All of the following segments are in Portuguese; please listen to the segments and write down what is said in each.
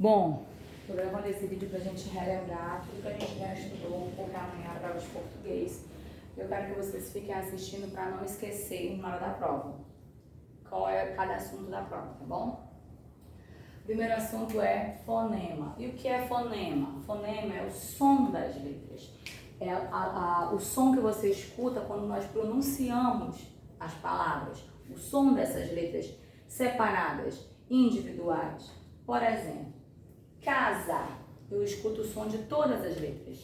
Bom, tô gravando esse vídeo pra gente relembrar tudo que a gente já estudou, porque amanhã é a prova de português. Eu quero que vocês fiquem assistindo para não esquecerem na hora da prova qual é cada assunto da prova, tá bom? O primeiro assunto é fonema. E o que é fonema? Fonema é o som das letras. É o som que você escuta quando nós pronunciamos as palavras. O som dessas letras separadas, individuais. Por exemplo, casa. Eu escuto o som de todas as letras.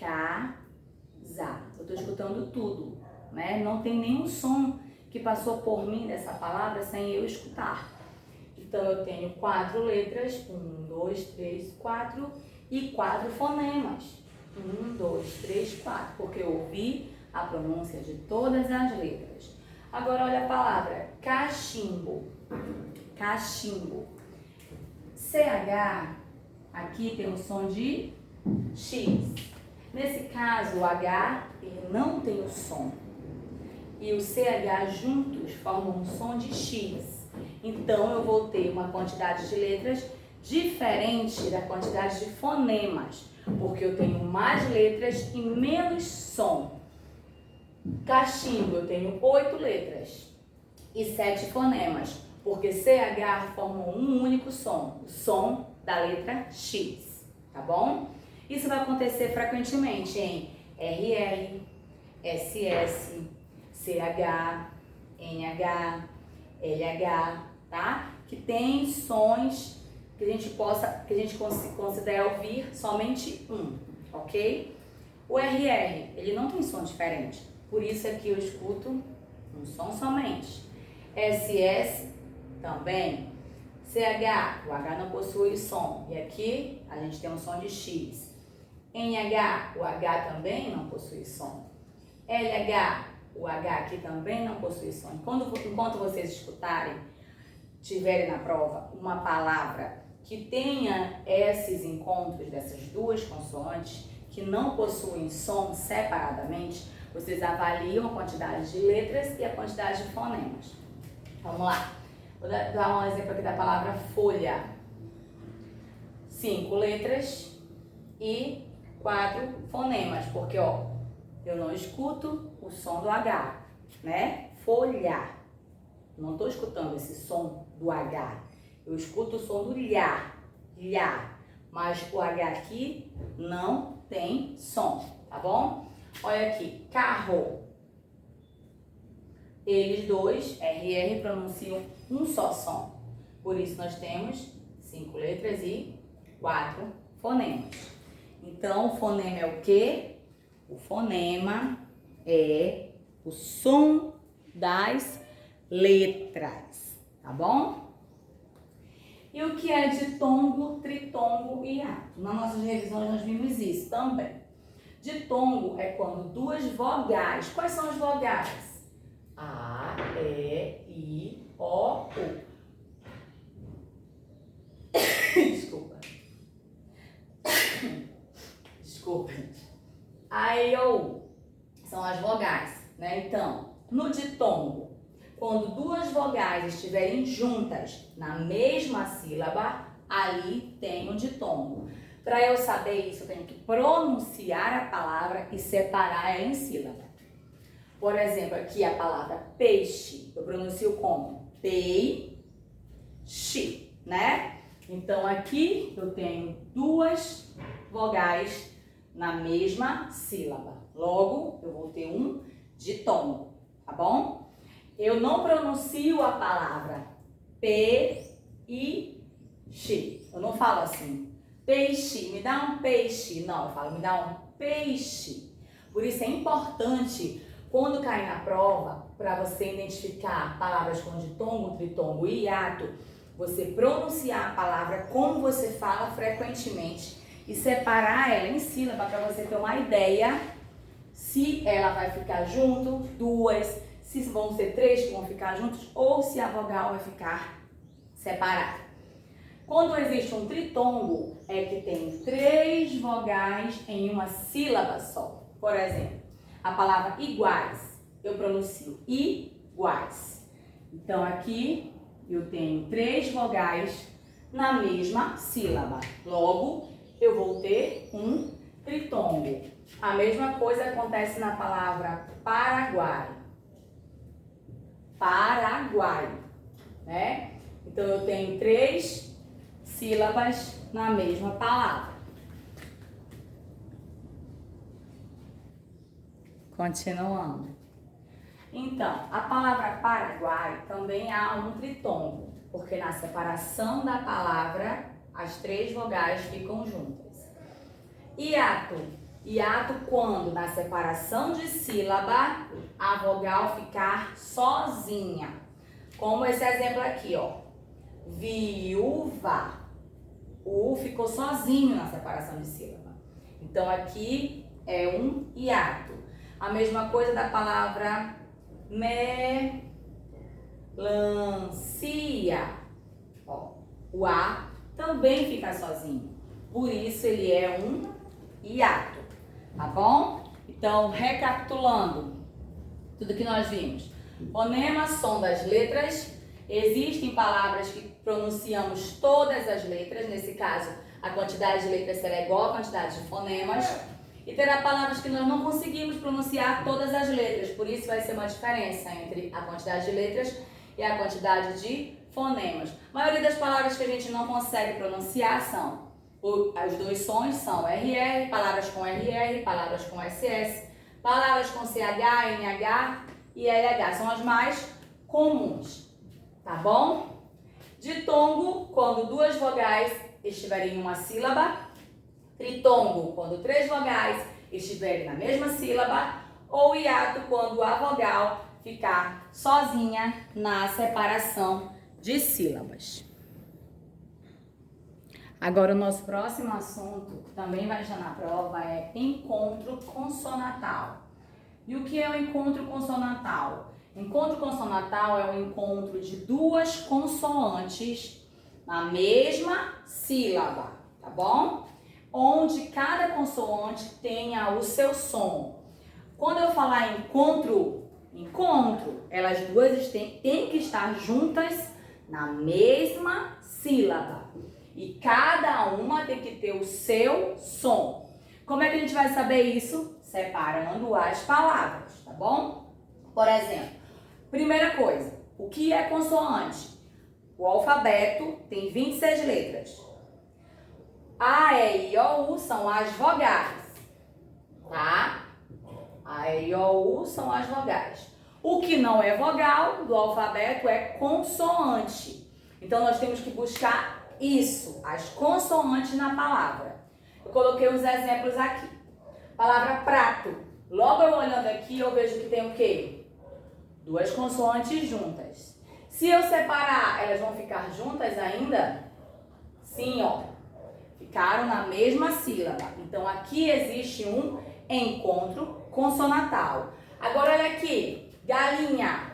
Casa. Eu estou escutando tudo, né? Não tem nenhum som que passou por mim dessa palavra sem eu escutar. Então, eu tenho 4 letras, 1, 2, 3, 4 e 4 fonemas. 1, 2, 3, 4, porque eu ouvi a pronúncia de todas as letras. Agora, olha a palavra cachimbo. Cachimbo. CH, aqui tem o som de X. Nesse caso, o H ele não tem o som. E o CH juntos formam um som de X. Então, eu vou ter uma quantidade de letras diferente da quantidade de fonemas, porque eu tenho mais letras e menos som. Cachimbo, eu tenho 8 letras e 7 fonemas, porque CH formam um único som, o som da letra X, tá bom? Isso vai acontecer frequentemente em RR, SS, CH, NH, LH, tá? Que tem sons que a gente considera ouvir somente um, ok? O RR, ele não tem som diferente, por isso aqui eu escuto um som somente. SS também. CH, o H não possui som, e aqui a gente tem um som de X. NH, o H também não possui som. LH, o H aqui também não possui som. Enquanto vocês escutarem, tiverem na prova uma palavra que tenha esses encontros dessas duas consoantes, que não possuem som separadamente, vocês avaliam a quantidade de letras e a quantidade de fonemas. Vamos lá. Vou dar um exemplo aqui da palavra folha. 5 letras e 4 fonemas, porque ó, eu não escuto o som do H, né? Folha. Não estou escutando esse som do H. Eu escuto o som do lhá, lhá. Mas o H aqui não tem som, tá bom? Olha aqui, carro. Eles dois, RR, pronunciam um só som. Por isso, nós temos 5 letras e 4 fonemas. Então, o fonema é o quê? O fonema é o som das letras, tá bom? E o que é ditongo, tritongo e hiato? Nas nossas revisões nós vimos isso também. Ditongo é quando duas vogais. Quais são as vogais? A, E, I, O, U. Desculpa. Desculpa. A, E, O, U são as vogais, né? Então, no ditongo, quando duas vogais estiverem juntas na mesma sílaba, ali tem um ditongo. Para eu saber isso, eu tenho que pronunciar a palavra e separar ela em sílaba. Por exemplo, aqui a palavra peixe, eu pronuncio como peixe, né? Então, aqui eu tenho duas vogais na mesma sílaba. Logo, eu vou ter um ditongo, tá bom? Eu não pronuncio a palavra peixe. Eu não falo assim, peixe, me dá um peixe. Não, eu falo, me dá um peixe. Por isso é importante, quando cair na prova, para você identificar palavras com ditongo, tritongo e hiato, você pronunciar a palavra como você fala frequentemente e separar ela em sílaba para você ter uma ideia se ela vai ficar junto, duas, se vão ser 3 que vão ficar juntos ou se a vogal vai ficar separada. Quando existe um tritongo, é que tem 3 vogais em uma sílaba só. Por exemplo, a palavra iguais, eu pronuncio iguais. Então, aqui eu tenho 3 vogais na mesma sílaba. Logo, eu vou ter um tritongo. A mesma coisa acontece na palavra Paraguai. Paraguai, né? Então, eu tenho 3 sílabas na mesma palavra. Continuando. Então, a palavra Paraguai também há um tritongo, porque na separação da palavra, as 3 vogais ficam juntas. Hiato. Hiato quando, na separação de sílaba, a vogal ficar sozinha. Como esse exemplo aqui, ó. Viúva. O U ficou sozinho na separação de sílaba. Então, aqui é um hiato. A mesma coisa da palavra melancia. Ó, o A também fica sozinho. Por isso, ele é um hiato. Tá bom? Então, recapitulando tudo que nós vimos. Fonema, som das letras. Existem palavras que pronunciamos todas as letras. Nesse caso, a quantidade de letras será igual à quantidade de fonemas. E terá palavras que nós não conseguimos pronunciar todas as letras. Por isso, vai ser uma diferença entre a quantidade de letras e a quantidade de fonemas. A maioria das palavras que a gente não consegue pronunciar são... Os 2 sons são RR, palavras com RR, palavras com SS, palavras com CH, NH e LH. São as mais comuns, tá bom? Ditongo, quando 2 vogais estiverem em uma sílaba. Tritongo, quando 3 vogais estiverem na mesma sílaba. Ou hiato, quando a vogal ficar sozinha na separação de sílabas. Agora, o nosso próximo assunto, que também vai estar na prova, é encontro consonantal. E o que é o encontro consonantal? Encontro consonantal é o encontro de 2 consoantes na mesma sílaba, tá bom? Onde cada consoante tenha o seu som. Quando eu falar encontro, elas duas têm que estar juntas na mesma sílaba. E cada uma tem que ter o seu som. Como é que a gente vai saber isso? Separando as palavras, tá bom? Por exemplo, primeira coisa, o que é consoante? O alfabeto tem 26 letras. A, E, I, O, U são as vogais, tá? A, E, I, O, U são as vogais. O que não é vogal do alfabeto é consoante. Então, nós temos que buscar isso, as consoantes na palavra. Eu coloquei uns exemplos aqui. Palavra prato. Logo eu olhando aqui, eu vejo que tem o quê? 2 consoantes juntas. Se eu separar, elas vão ficar juntas ainda? Sim, ó. Ficaram na mesma sílaba. Então, aqui existe um encontro consonantal. Agora, olha aqui. Galinha.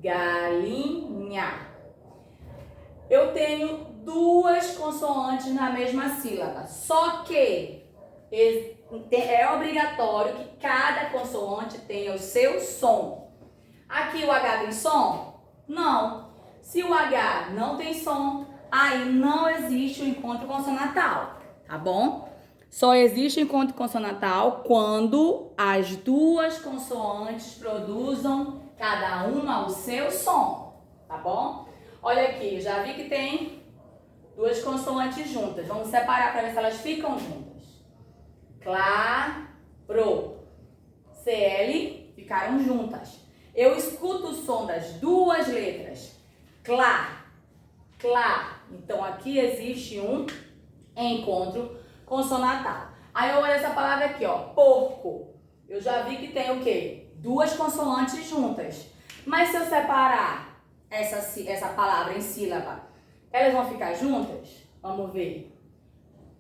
Galinha. Eu tenho 2 consoantes na mesma sílaba. Só que é obrigatório que cada consoante tenha o seu som. Aqui o H tem som? Não. Se o H não tem som, aí não existe o encontro consonantal, tá bom? Só existe o encontro consonantal quando as 2 consoantes produzam cada uma o seu som, tá bom? Olha aqui, já vi que tem 2 consoantes juntas. Vamos separar para ver se elas ficam juntas. Claro. CL ficaram juntas. Eu escuto o som das 2 letras. Clá. Clá. Então, aqui existe um encontro consonantal. Aí eu olho essa palavra aqui, ó. Porco. Eu já vi que tem o quê? 2 consoantes juntas. Mas se eu separar essa palavra em sílaba, elas vão ficar juntas? Vamos ver.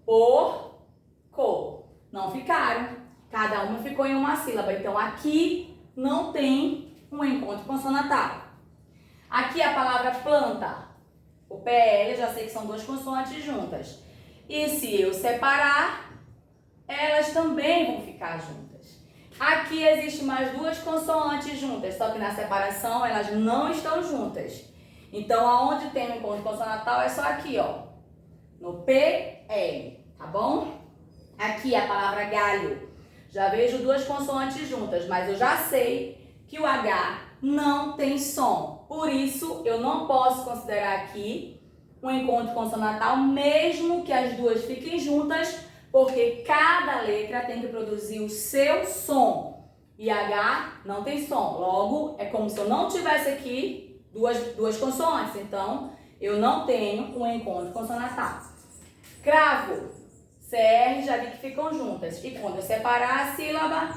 Porco. Não ficaram. Cada uma ficou em uma sílaba. Então, aqui não tem um encontro consonantal. Aqui a palavra planta. O PL, eu já sei que são 2 consoantes juntas. E se eu separar, elas também vão ficar juntas. Aqui existe mais 2 consoantes juntas, só que na separação elas não estão juntas. Então, aonde tem o encontro consonantal é só aqui, ó. No PL, tá bom? Aqui a palavra galho. Já vejo duas consoantes juntas, mas eu já sei que o H não tem som. Por isso, eu não posso considerar aqui um encontro consonantal, mesmo que as duas fiquem juntas, porque cada letra tem que produzir o seu som. E H não tem som. Logo, é como se eu não tivesse aqui duas consoantes. Então, eu não tenho um encontro consonantal. Cravo. CR já vi que ficam juntas. E quando eu separar a sílaba,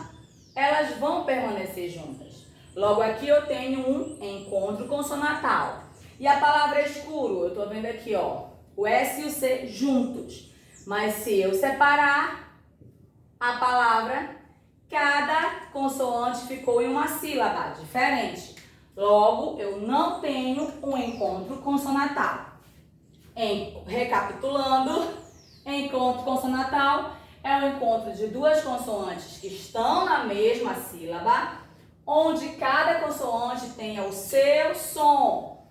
elas vão permanecer juntas. Logo, aqui eu tenho um encontro consonantal. E a palavra escuro, eu estou vendo aqui, ó, o S e o C juntos. Mas se eu separar a palavra, cada consoante ficou em uma sílaba diferente. Logo, eu não tenho um encontro consonantal. Recapitulando, encontro consonantal é o encontro de duas consoantes que estão na mesma sílaba, onde cada consoante tenha o seu som.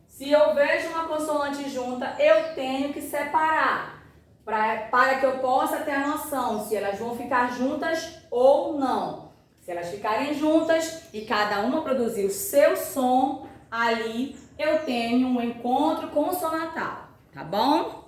Se eu vejo uma consoante junta, eu tenho que separar para que eu possa ter a noção se elas vão ficar juntas ou não. Se elas ficarem juntas e cada uma produzir o seu som, ali eu tenho um encontro consonantal, tá bom?